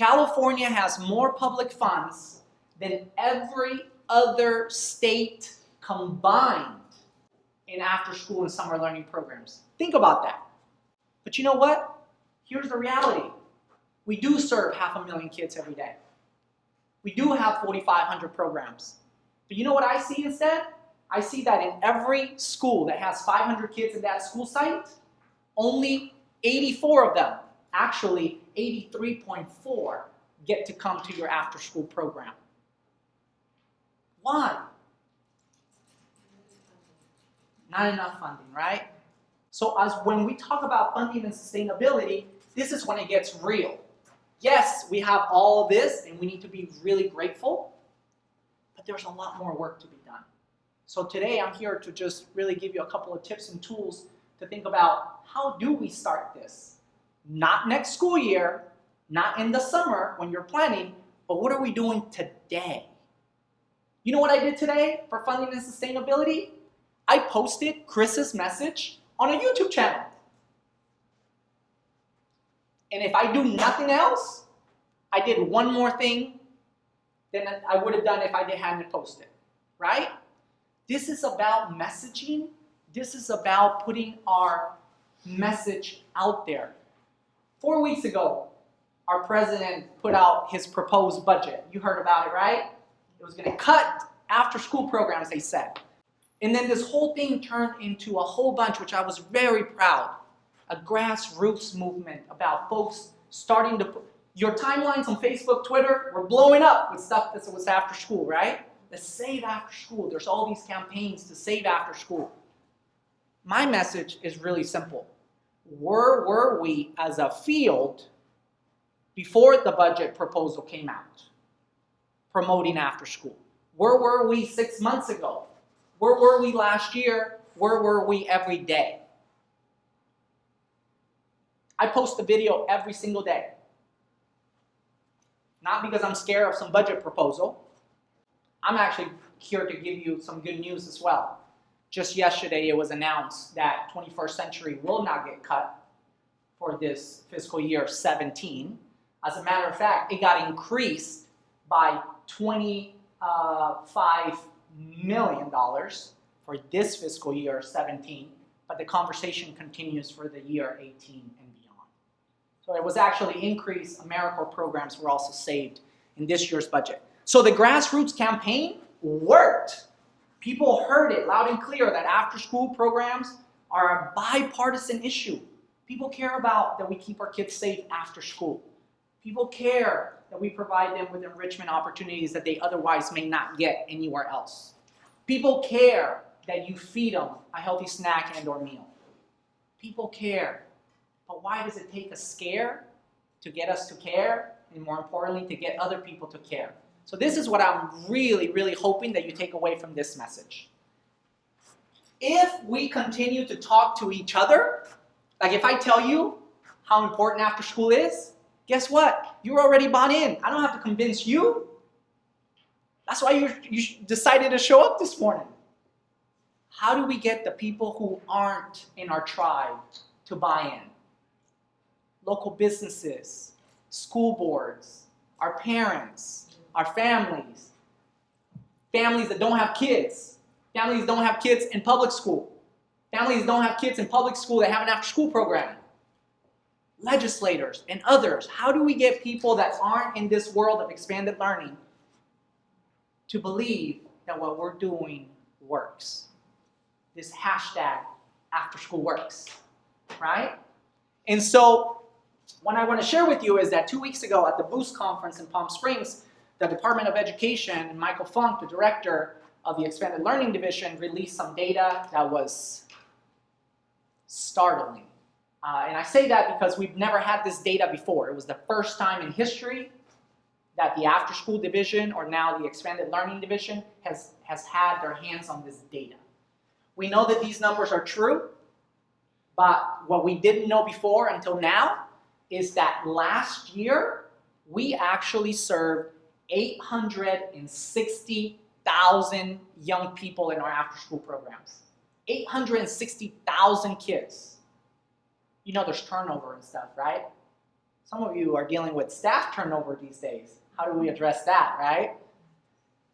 California has more public funds than every other state combined in after-school and summer learning programs. Think about that. But you know what? Here's the reality. We do serve 500,000 kids every day. We do have 4,500 programs. But you know what I see instead? I see that in every school that has 500 kids in that school site, only 84 of them, actually 83.4, get to come to your after-school program. Why? Not enough funding, right? So when we talk about funding and sustainability, this is when it gets real. Yes, we have all this and we need to be really grateful, but there's a lot more work to be done. So today I'm here to just really give you a couple of tips and tools to think about how do we start this? Not next school year, not in the summer when you're planning, but what are we doing today? You know what I did today for funding and sustainability? I posted Chris's message on a YouTube channel. And if I do nothing else, I did one more thing than I would have done if I hadn't posted, right? This is about messaging. This is about putting our message out there. 4 weeks ago, our president put out his proposed budget. You heard about it, right? It was going to cut after-school programs, they said. And then this whole thing turned into a whole bunch, which I was very proud. A grassroots movement about folks starting to put, your timelines on Facebook, Twitter were blowing up with stuff that was after school, right? The Save After School. There's all these campaigns to save after school. My message is really simple. Where were we as a field before the budget proposal came out, promoting after school? Where were we 6 months ago? Where were we last year? Where were we every day? I post a video every single day. Not because I'm scared of some budget proposal. I'm actually here to give you some good news as well. Just yesterday it was announced that 21st Century will not get cut for this fiscal year 17. As a matter of fact, it got increased by $25 million for this fiscal year 17, but the conversation continues for the year 18 and beyond. So it was actually increased. AmeriCorps programs were also saved in this year's budget. So the grassroots campaign worked. People heard it loud and clear that after-school programs are a bipartisan issue. People care about that we keep our kids safe after school. People care that we provide them with enrichment opportunities that they otherwise may not get anywhere else. People care that you feed them a healthy snack and or meal. People care. But why does it take a scare to get us to care? And more importantly, to get other people to care. So this is what I'm really, really hoping that you take away from this message. If we continue to talk to each other, like if I tell you how important after school is, guess what? You're already bought in. I don't have to convince you. That's why you decided to show up this morning. How do we get the people who aren't in our tribe to buy in? Local businesses, school boards, our parents, our families, families that don't have kids, families that don't have kids in public school, families that don't have kids in public school that have an after-school program, legislators and others. How do we get people that aren't in this world of expanded learning to believe that what we're doing works? This hashtag after school works, right? And so what I want to share with you is that 2 weeks ago at the Boost conference in Palm Springs, the Department of Education and Michael Funk, the director of the Expanded Learning Division, released some data that was startling. And I say that because we've never had this data before. It was the first time in history that the After School Division, or now the Expanded Learning Division, has had their hands on this data. We know that these numbers are true, but what we didn't know before until now is that last year we actually served 860,000 young people in our after-school programs. 860,000 kids. You know there's turnover and stuff, right? Some of you are dealing with staff turnover these days. How do we address that, right?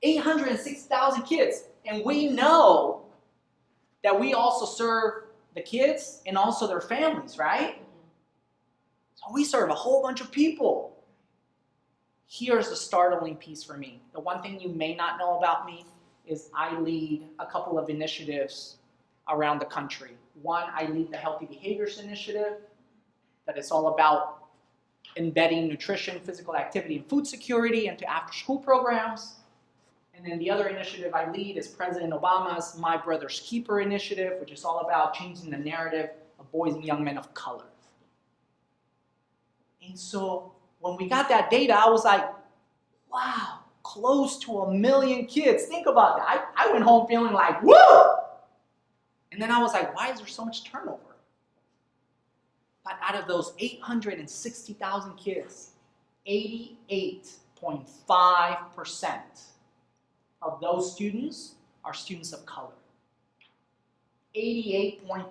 806,000 kids. And we know that we also serve the kids and also their families, right? So we serve a whole bunch of people. Here's the startling piece for me. The one thing you may not know about me is I lead a couple of initiatives around the country. One, I lead the Healthy Behaviors Initiative, that is all about embedding nutrition, physical activity, and food security into after-school programs. And then the other initiative I lead is President Obama's My Brother's Keeper initiative, which is all about changing the narrative of boys and young men of color. And so when we got that data, I was like, wow, close to 1 million kids. Think about that. I went home feeling like, woo! And then I was like, why is there so much turnover? But out of those 860,000 kids, 88.5% of those students are students of color. 88.5.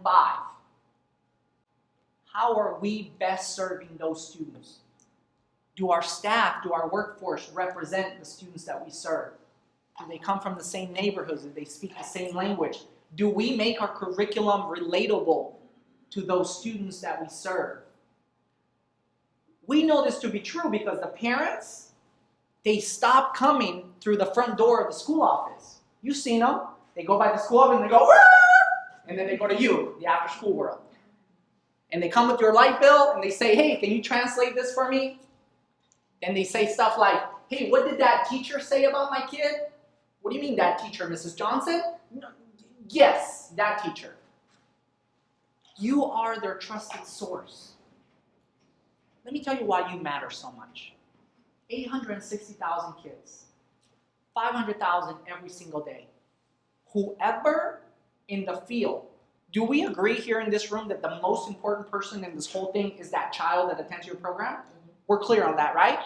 How are we best serving those students? Do our staff, do our workforce represent the students that we serve? Do they come from the same neighborhoods? Do they speak the same language? Do we make our curriculum relatable to those students that we serve? We know this to be true because the parents, they stop coming through the front door of the school office. You've seen them. They go by the school office and they go, and then they go to you, the after school world. And they come with your light bill and they say, hey, can you translate this for me? And they say stuff like, hey, what did that teacher say about my kid? What do you mean that teacher, Mrs. Johnson? No, yes, that teacher. You are their trusted source. Let me tell you why you matter so much. 860,000 kids, 500,000 every single day. Whoever in the field, do we agree here in this room that the most important person in this whole thing is that child that attends your program? We're clear on that, right?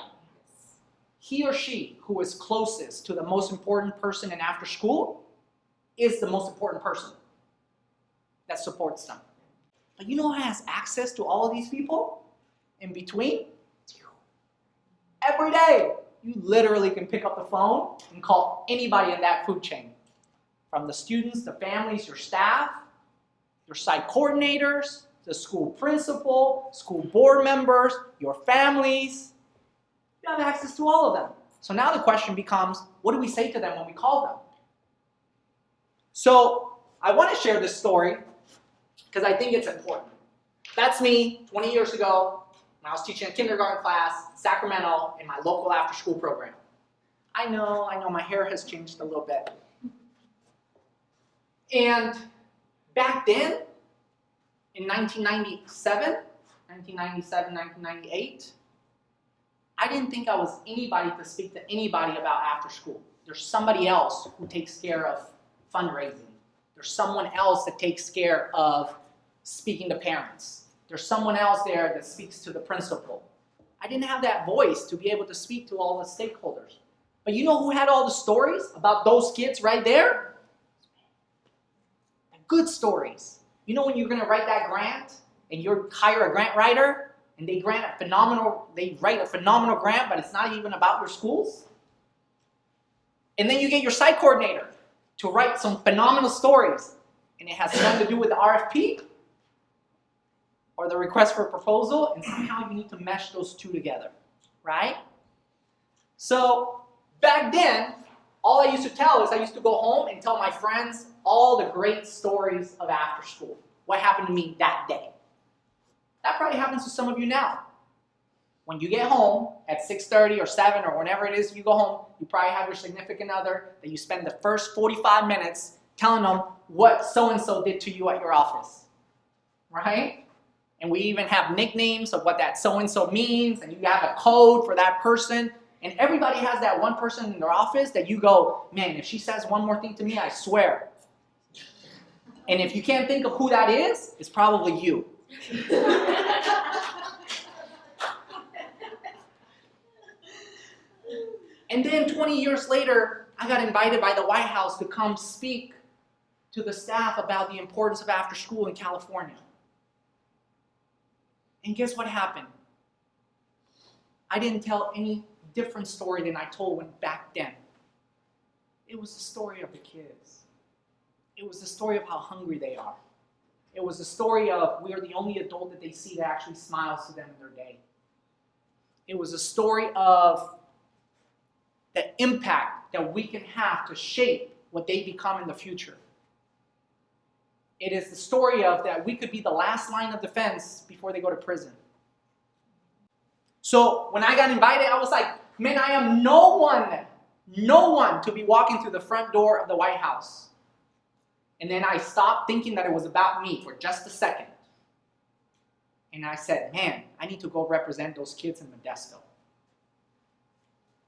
He or she who is closest to the most important person in after school is the most important person that supports them. But you know who has access to all of these people in between? It's you. Every day, you literally can pick up the phone and call anybody in that food chain. From the students, the families, your staff, your site coordinators, the school principal, school board members, your families. You have access to all of them. So now the question becomes, what do we say to them when we call them? So I want to share this story because I think it's important. That's me 20 years ago when I was teaching a kindergarten class in Sacramento in my local after-school program. I know, my hair has changed a little bit. And back then, in 1997, 1998, I didn't think I was anybody to speak to anybody about after school. There's somebody else who takes care of fundraising. There's someone else that takes care of speaking to parents. There's someone else there that speaks to the principal. I didn't have that voice to be able to speak to all the stakeholders. But you know who had all the stories about those kids right there? The good stories. You know when you're going to write that grant and you hire a grant writer and they write a phenomenal grant, but it's not even about your schools? And then you get your site coordinator to write some phenomenal stories and it has nothing to do with the RFP or the request for a proposal, and somehow you need to mesh those two together, right? So back then, all I used to tell is I used to go home and tell my friends all the great stories of after school. What happened to me that day. That probably happens to some of you now. When you get home at 6:30 or 7 or whenever it is you go home, you probably have your significant other that you spend the first 45 minutes telling them what so-and-so did to you at your office, right? And we even have nicknames of what that so-and-so means, and you have a code for that person. And everybody has that one person in their office that you go, man, if she says one more thing to me, I swear. And if you can't think of who that is, it's probably you. And then 20 years later, I got invited by the White House to come speak to the staff about the importance of after school in California. And guess what happened? I didn't tell any different story than I told back then. It was the story of the kids. It was the story of how hungry they are. It was the story of we are the only adult that they see that actually smiles to them in their day. It was a story of the impact that we can have to shape what they become in the future. It is the story of that we could be the last line of defense before they go to prison. So when I got invited, I was like, man, I am no one to be walking through the front door of the White House. And then I stopped thinking that it was about me for just a second. And I said, man, I need to go represent those kids in Modesto.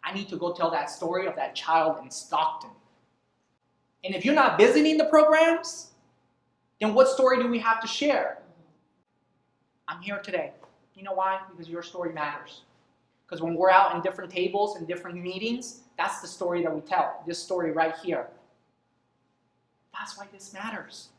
I need to go tell that story of that child in Stockton. And if you're not visiting the programs, then what story do we have to share? I'm here today. You know why? Because your story matters. Because when we're out in different tables and different meetings, that's the story that we tell. This story right here. That's why this matters.